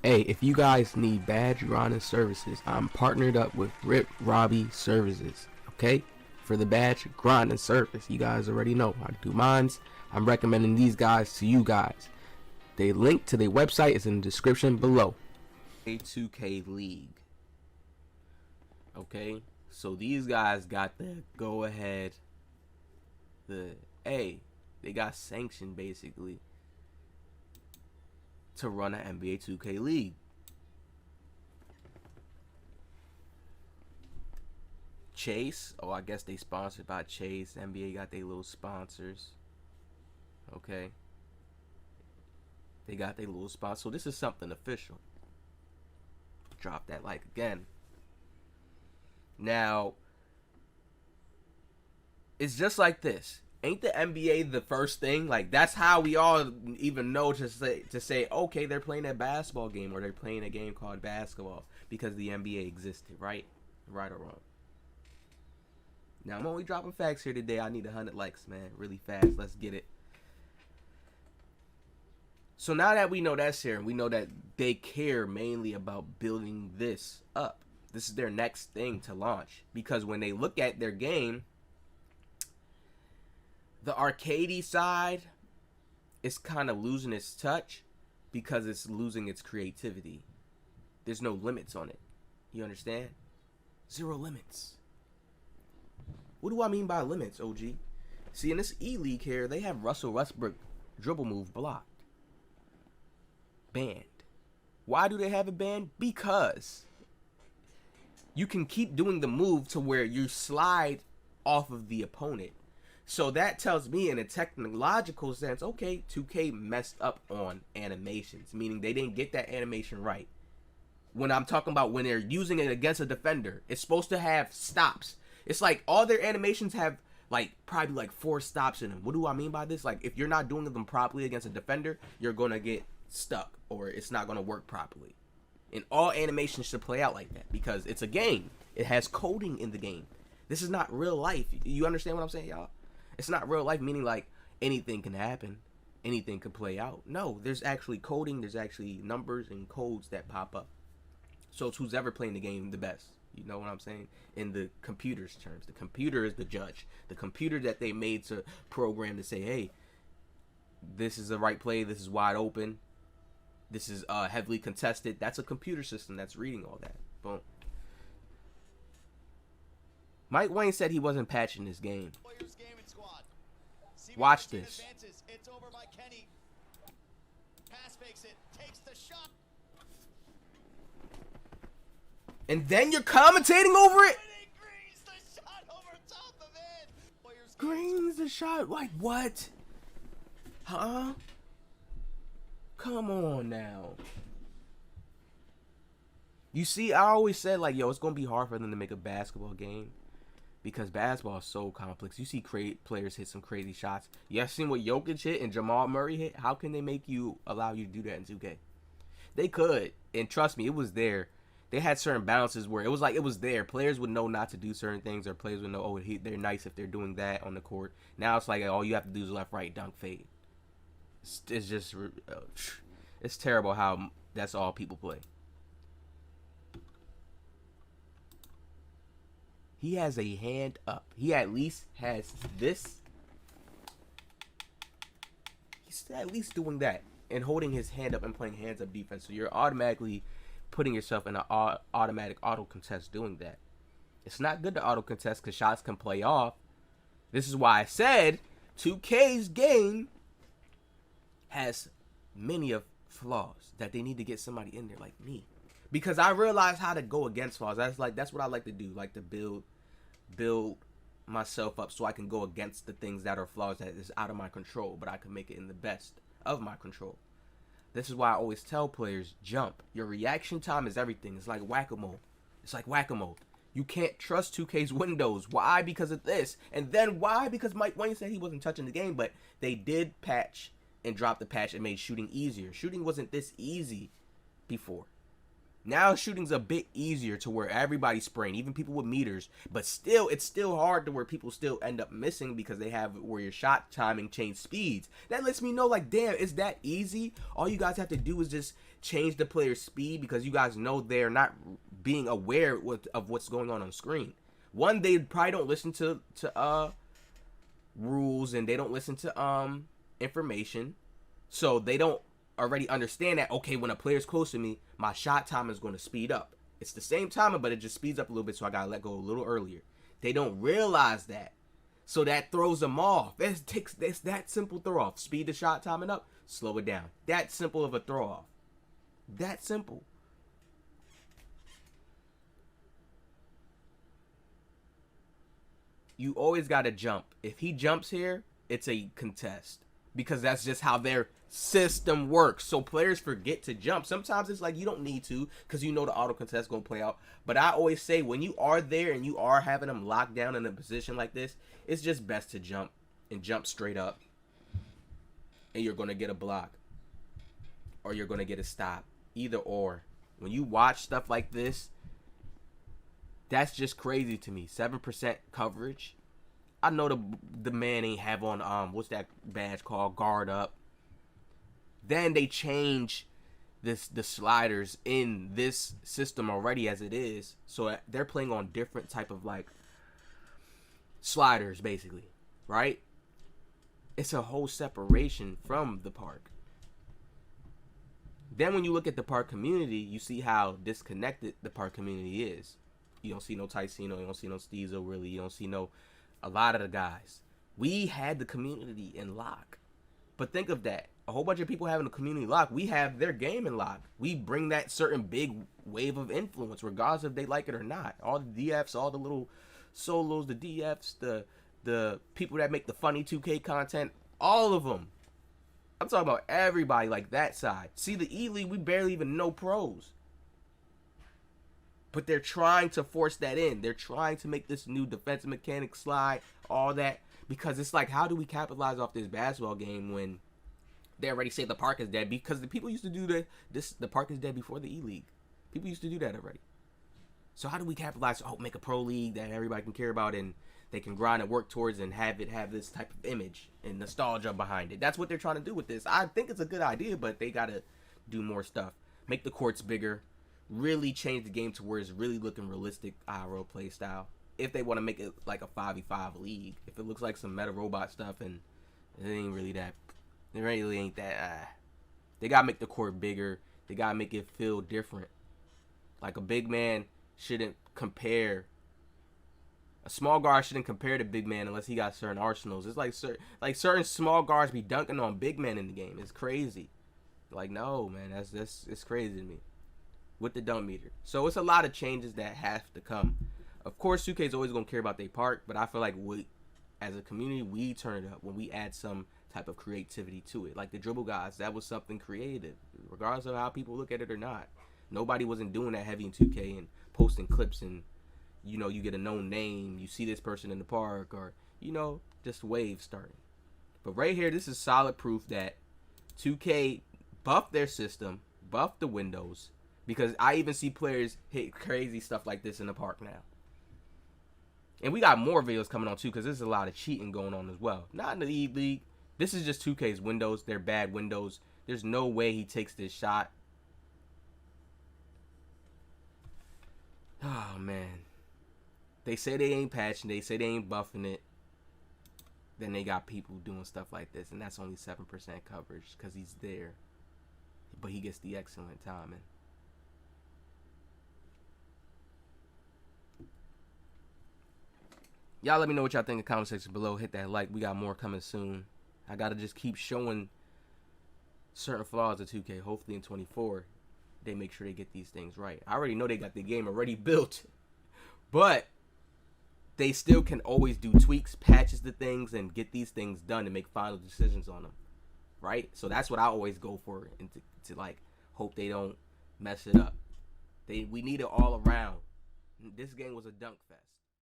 Hey, if you guys need badge grinding services, I'm partnered up with Rip Robbie Services. Okay? For the badge grinding service, you guys already know I do mines. I'm recommending these guys to you guys. The link to their website is in the description below. A2K League. Okay? So these guys got the go ahead. They got sanctioned basically to run an NBA 2K League. Chase, I guess they sponsored by Chase. NBA got their little sponsors. Okay. They got their little sponsor. So this is something official. Drop that like again. Now, it's just like this. Ain't the NBA the first thing? Like, that's how we all even know to say, okay, they're playing a basketball game or they're playing a game called basketball because the NBA existed, right? Right or wrong? Now, I'm only dropping facts here today. I need 100 likes, man. Really fast. Let's get it. So now that we know that's here, and we know that they care mainly about building this up. This is their next thing to launch. Because when they look at their game, the arcadey side is kind of losing its touch because it's losing its creativity. There's no limits on it. You understand? Zero limits. What do I mean by limits, OG? See, in this E-League here, they have Russell Westbrook dribble move blocked. Banned. Why do they have it banned? Because you can keep doing the move to where you slide off of the opponent. So that tells me in a technological sense, okay, 2K messed up on animations, meaning they didn't get that animation right. When I'm talking about when they're using it against a defender, it's supposed to have stops. It's like all their animations have like probably like 4 stops in them. What do I mean by this? Like if you're not doing them properly against a defender, you're going to get stuck or it's not going to work properly. And all animations should play out like that because it's a game. It has coding in the game. This is not real life. You understand what I'm saying, y'all? It's not real life, meaning like anything can happen. Anything can play out. No, there's actually coding. There's actually numbers and codes that pop up. So it's who's ever playing the game the best. You know what I'm saying? In the computer's terms. The computer is the judge. The computer that they made to program to say, hey, this is the right play. This is wide open. This is heavily contested. That's a computer system that's reading all that. Boom. Mike Wayne said he wasn't patching this game. Watch this. It's over by Kenny. Pass fakes it, takes the shot. And then you're commentating over it? Greens the shot over top of it. Greens the shot? Like what? Huh? Come on now. You see, I always said like, yo, it's going to be hard for them to make a basketball game. Because basketball is so complex. You see players hit some crazy shots. You have seen what Jokic hit and Jamal Murray hit. How can they allow you to do that in 2K? They could. And trust me, it was there. They had certain balances where it was like it was there. Players would know not to do certain things. Or players would know, oh, they're nice if they're doing that on the court. Now it's like all you have to do is left, right, dunk, fade. It's just... it's terrible how that's all people play. He has a hand up. He at least has this. He's at least doing that and holding his hand up and playing hands up defense. So you're automatically putting yourself in an automatic auto contest doing that. It's not good to auto contest because shots can play off. This is why I said 2K's game has many of flaws that they need to get somebody in there like me. Because I realize how to go against flaws. That's what I like to do. Like to build myself up so I can go against the things that are flaws that is out of my control, but I can make it in the best of my control. This is why I always tell players, jump. Your reaction time is everything. It's like whack-a-mole. It's like whack-a-mole. You can't trust 2K's windows. Why? Because of this. And then why? Because Mike Wayne said he wasn't touching the game, but they did patch and drop the patch and made shooting easier. Shooting wasn't this easy before. Now shooting's a bit easier to where everybody's spraying, even people with meters. But still, it's still hard to where people still end up missing because they have where your shot timing change speeds. That lets me know, like, damn, it's that easy. All you guys have to do is just change the player's speed because you guys know they're not being aware of what's going on screen. One, they probably don't listen to rules, and they don't listen to information, so they don't already understand that, okay, when a player's close to me, my shot time is going to speed up. It's the same timer, but it just speeds up a little bit, so I gotta let go a little earlier. They don't realize that, so that throws them off. It's that simple throw off. Speed the shot timing up, slow it down. That simple of a throw off. That simple. You always gotta jump. If he jumps here, it's a contest, because that's just how their system works. So players forget to jump. Sometimes it's like you don't need to because you know the auto contest gonna play out. But I always say, when you are there and you are having them locked down in a position like this, it's just best to jump and jump straight up, and you're gonna get a block or you're gonna get a stop. Either or. When you watch stuff like this, that's just crazy to me. 7% coverage. I know the man ain't have on what's that badge called, guard up. Then they change the sliders in this system already as it is, so they're playing on different type of like sliders basically, right? It's a whole separation from the park. Then when you look at the park community, you see how disconnected the park community is. You don't see no Ticino, you don't see no Steezo really, you don't see a lot of the guys. We had the community in lock. But think of that. A whole bunch of people having a community lock. We have their game in lock. We bring that certain big wave of influence, regardless if they like it or not. All the DFs, all the little solos, the DFs, the people that make the funny 2K content, all of them. I'm talking about everybody like that side. See, the E-League, we barely even know pros. But they're trying to force that in. They're trying to make this new defensive mechanic slide, all that. Because it's like, how do we capitalize off this basketball game when they already say the park is dead? Because the people used to do the park is dead before the E-League. People used to do that already. So how do we capitalize? Oh, make a pro league that everybody can care about and they can grind and work towards and have this type of image and nostalgia behind it. That's what they're trying to do with this. I think it's a good idea, but they got to do more stuff. Make the courts bigger. Really change the game to where it's really looking realistic IRL play style. If they want to make it like a 5v5 league. If it looks like some meta robot stuff and it ain't really that. It really ain't that. They got to make the court bigger. They got to make it feel different. Like a big man shouldn't compare. A small guard shouldn't compare to big man unless he got certain arsenals. It's like certain small guards be dunking on big men in the game. It's crazy. Like, no, man, that's it's crazy to me. With the dunk meter. So it's a lot of changes that have to come. Of course, 2K is always going to care about their park, but I feel like we, as a community, we turn it up when we add some type of creativity to it. Like the dribble guys, that was something creative, regardless of how people look at it or not. Nobody wasn't doing that heavy in 2K and posting clips and, you know, you get a known name, you see this person in the park, or, you know, just waves starting. But right here, this is solid proof that 2K buffed their system, buffed the windows, because I even see players hit crazy stuff like this in the park now. And we got more videos coming on too, because there's a lot of cheating going on as well. Not in the E-League. This is just 2K's windows. They're bad windows. There's no way he takes this shot. Oh, man. They say they ain't patching. They say they ain't buffing it. Then they got people doing stuff like this. And that's only 7% coverage because he's there. But he gets the excellent timing. Y'all let me know what y'all think in the comment section below. Hit that like. We got more coming soon. I got to just keep showing certain flaws of 2K. Hopefully in 24, they make sure they get these things right. I already know they got the game already built. But they still can always do tweaks, patches to things, and get these things done and make final decisions on them. Right? So that's what I always go for. And to like, hope they don't mess it up. We need it all around. This game was a dunk fest.